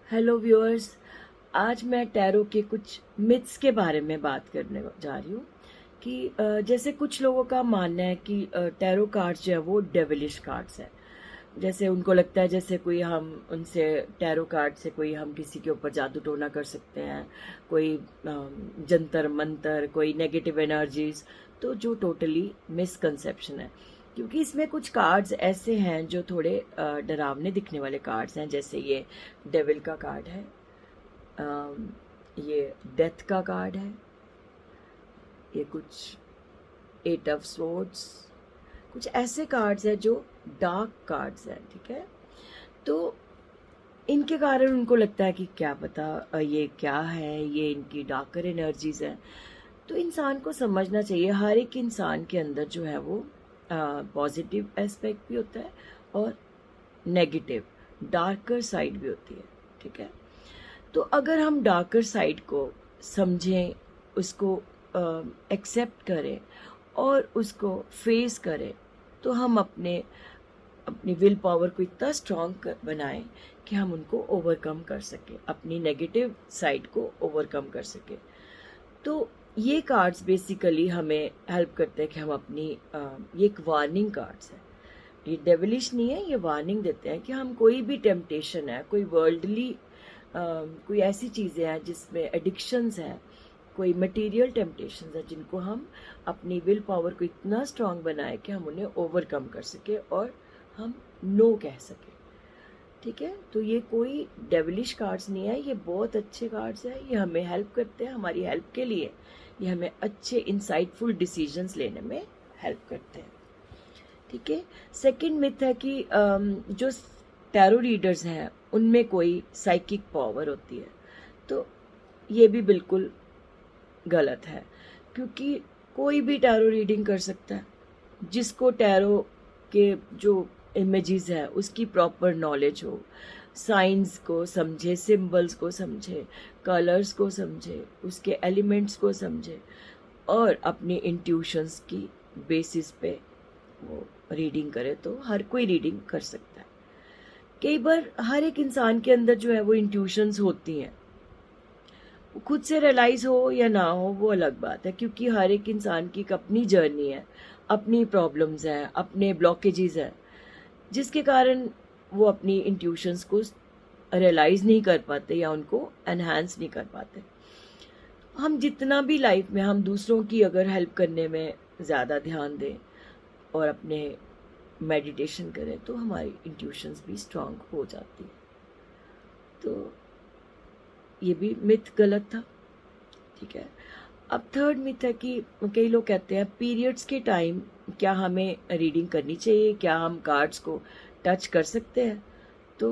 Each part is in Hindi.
Hello viewers. आज मैं टैरो के कुछ मिथ्स के बारे में बात करने जा रही हूँ कि जैसे कुछ लोगों का मानना है कि टैरो कार्ड्स जो है वो डेविलिश कार्ड्स है। जैसे उनको लगता है जैसे कोई हम उनसे टैरो कार्ड से कोई हम किसी के ऊपर जादू टोना कर सकते हैं, कोई जंतर मंतर, कोई नेगेटिव एनर्जीज। तो जो टोटली मिसकंसेप्शन है, क्योंकि इसमें कुछ कार्ड्स ऐसे हैं जो थोड़े डरावने दिखने वाले कार्ड्स हैं। जैसे ये डेविल का कार्ड है, अम, ये डेथ का कार्ड है, ये कुछ एट ऑफ स्वॉर्ड्स, कुछ ऐसे कार्ड्स हैं जो डार्क कार्ड्स हैं। ठीक है, तो इनके कारण उनको लगता है कि क्या पता ये क्या है, ये इनकी डार्कर एनर्जीज हैं। तो इंसान को समझना चाहिए हर एक इंसान के अंदर जो है वो पॉजिटिव एस्पेक्ट भी होता है और नेगेटिव डार्कर साइड भी होती है। ठीक है, तो अगर हम डार्कर साइड को समझें, उसको एक्सेप्ट करें और उसको फेस करें, तो हम अपनी विल पावर को इतना स्ट्रांग बनाएं कि हम उनको ओवरकम कर सकें, अपनी नेगेटिव साइड को ओवरकम कर सकें। तो ये कार्ड्स बेसिकली हमें हेल्प करते हैं कि हम अपनी ये एक वार्निंग कार्ड्स है, ये डेविलिश नहीं है, ये वार्निंग देते हैं कि हम कोई भी टेम्पटेशन है, कोई वर्ल्डली कोई ऐसी चीज़ें हैं जिसमें एडिक्शंस हैं, कोई मटेरियल टेम्पटेशंस हैं, जिनको हम अपनी विल पावर को इतना स्ट्रांग बनाए कि हम उन्हें ओवरकम कर सके और हम नो कह सके। ठीक है, तो ये कोई डेविलिश कार्ड्स नहीं है, ये बहुत अच्छे कार्ड्स हैं। ये हमें हेल्प करते हैं, हमारी हेल्प के लिए ये हमें अच्छे इंसाइटफुल डिसीजंस लेने में हेल्प करते हैं। ठीक है, सेकंड मिथ है कि जो टैरो रीडर्स हैं उनमें कोई साइकिक पावर होती है। तो ये भी बिल्कुल गलत है, क्योंकि कोई भी टैरो रीडिंग कर सकता है। जिसको टैरो के जो इमेजेस है उसकी प्रॉपर नॉलेज हो, साइंस को समझे, सिंबल्स को समझे, कलर्स को समझे, उसके एलिमेंट्स को समझे और अपनी इंट्यूशंस की बेसिस पे वो रीडिंग करे, तो हर कोई रीडिंग कर सकता है। कई बार हर एक इंसान के अंदर जो है वो इंट्यूशंस होती हैं, वो खुद से रियलाइज हो या ना हो वो अलग बात है, क्योंकि हर एक इंसान की एक अपनी जर्नी है, अपनी प्रॉब्लम्स हैं, अपने ब्लॉकेजेस हैं, जिसके कारण वो अपनी इंट्यूशंस को रियलाइज नहीं कर पाते या उनको एनहांस नहीं कर पाते। हम जितना भी लाइफ में हम दूसरों की अगर हेल्प करने में ज़्यादा ध्यान दें और अपने मेडिटेशन करें, तो हमारी इंट्यूशंस भी स्ट्रांग हो जाती है। तो ये भी मिथ गलत था। ठीक है, अब थर्ड मिथ है कि कई लोग कहते हैं पीरियड्स के टाइम क्या हमें रीडिंग करनी चाहिए, क्या हम कार्ड्स को टच कर सकते हैं। तो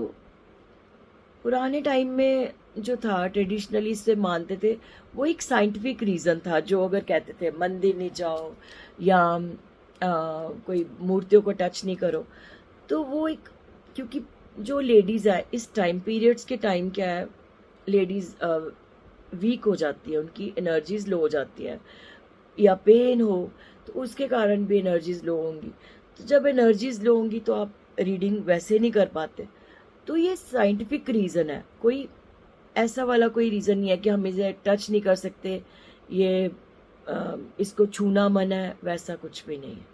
पुराने टाइम में जो था ट्रेडिशनली इससे मानते थे, वो एक साइंटिफिक रीज़न था। जो अगर कहते थे मंदिर नहीं जाओ या कोई मूर्तियों को टच नहीं करो, तो वो एक, क्योंकि जो लेडीज़ है इस टाइम पीरियड्स के टाइम क्या है, लेडीज़ वीक हो जाती है, उनकी एनर्जीज लो हो जाती है, या पेन हो तो उसके कारण भी एनर्जीज लो होंगी। तो जब एनर्जीज लो होंगी तो आप रीडिंग वैसे नहीं कर पाते। तो ये साइंटिफिक रीज़न है, कोई ऐसा वाला कोई रीज़न नहीं है कि हम इसे टच नहीं कर सकते, ये इसको छूना मना है, वैसा कुछ भी नहीं है।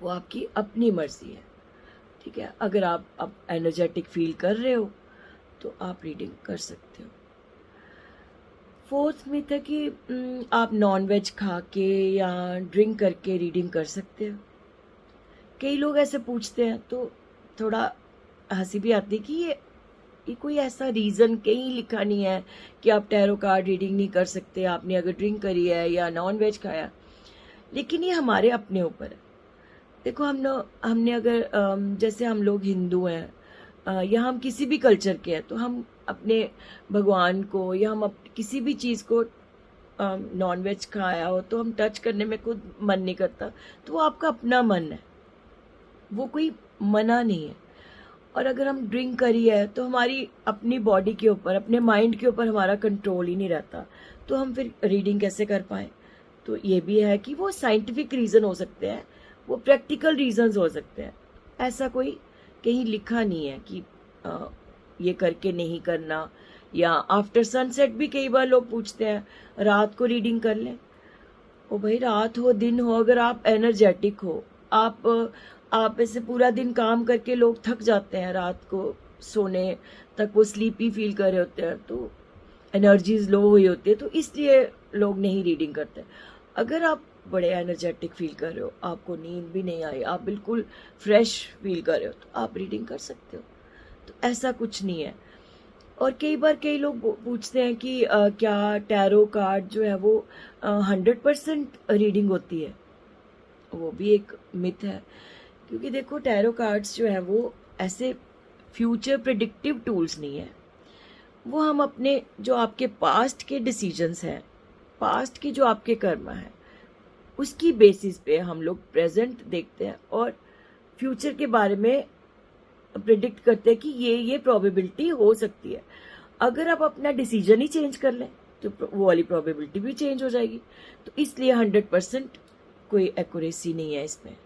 वो आपकी अपनी मर्जी है। ठीक है, अगर आप अब एनर्जेटिक फील कर रहे हो तो आप रीडिंग कर सकते हो। फोर्थ मिथ है कि आप नॉन वेज खा के या ड्रिंक करके रीडिंग कर सकते हो। कई लोग ऐसे पूछते हैं तो थोड़ा हंसी भी आती है कि ये कोई ऐसा रीज़न कहीं लिखा नहीं है कि आप टैरो कार्ड रीडिंग नहीं कर सकते आपने अगर ड्रिंक करी है या नॉन वेज खाया। लेकिन ये हमारे अपने ऊपर है। देखो हमने अगर जैसे हम लोग हिंदू हैं या हम किसी भी कल्चर के हैं, तो हम अपने भगवान को या हम किसी भी चीज़ को नॉन वेज खाया हो तो हम टच करने में खुद मन नहीं करता, तो वो आपका अपना मन है, वो कोई मना नहीं है। और अगर हम ड्रिंक करी है तो हमारी अपनी बॉडी के ऊपर, अपने माइंड के ऊपर हमारा कंट्रोल ही नहीं रहता, तो हम फिर रीडिंग कैसे कर पाए। तो ये भी है कि वो साइंटिफिक रीज़न हो सकते हैं, वो प्रैक्टिकल रीजंस हो सकते हैं। ऐसा कोई कहीं लिखा नहीं है कि ये करके नहीं करना, या आफ्टर सनसेट भी कई बार लोग पूछते हैं रात को रीडिंग कर लें। ओ भाई, रात हो दिन हो, अगर आप एनर्जेटिक हो, आप ऐसे पूरा दिन काम करके लोग थक जाते हैं, रात को सोने तक वो स्लीपी फील कर रहे होते हैं, तो एनर्जीज लो हुई होती है, तो इसलिए लोग नहीं रीडिंग करते। अगर आप बड़े एनर्जेटिक फील कर रहे हो, आपको नींद भी नहीं आई, आप बिल्कुल फ्रेश फील कर रहे हो, तो आप रीडिंग कर सकते हो। तो ऐसा कुछ नहीं है। और कई बार कई लोग पूछते हैं कि क्या टैरो कार्ड जो है वो 100% रीडिंग होती है। वो भी एक मिथ है, क्योंकि देखो टैरो कार्ड्स जो है वो ऐसे फ्यूचर प्रिडिक्टिव टूल्स नहीं है। वो हम अपने जो आपके पास्ट के डिसीजंस हैं, पास्ट के जो आपके कर्म हैं, उसकी बेसिस पे हम लोग प्रेजेंट देखते हैं और फ्यूचर के बारे में प्रिडिक्ट करते हैं कि ये प्रोबेबिलिटी हो सकती है। अगर आप अपना डिसीजन ही चेंज कर लें तो वो वाली प्रोबेबिलिटी भी चेंज हो जाएगी। तो इसलिए 100% कोई एक्यूरेसी नहीं है इसमें,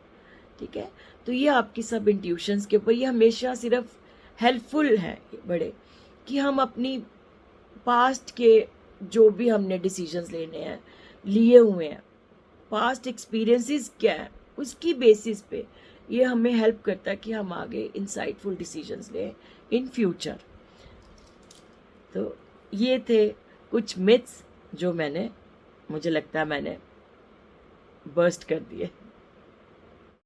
ठीक है। तो ये आपकी सब इंट्यूशंस के ऊपर, ये हमेशा सिर्फ हेल्पफुल है बड़े, कि हम अपनी पास्ट के जो भी हमने डिसीजंस लेने हैं, लिए हुए हैं, पास्ट एक्सपीरियंसेस क्या है, उसकी बेसिस पे ये हमें हेल्प करता है कि हम आगे इंसाइटफुल डिसीजंस लें इन फ्यूचर। तो ये थे कुछ मिथ्स जो मुझे लगता है मैंने बर्स्ट कर दिए।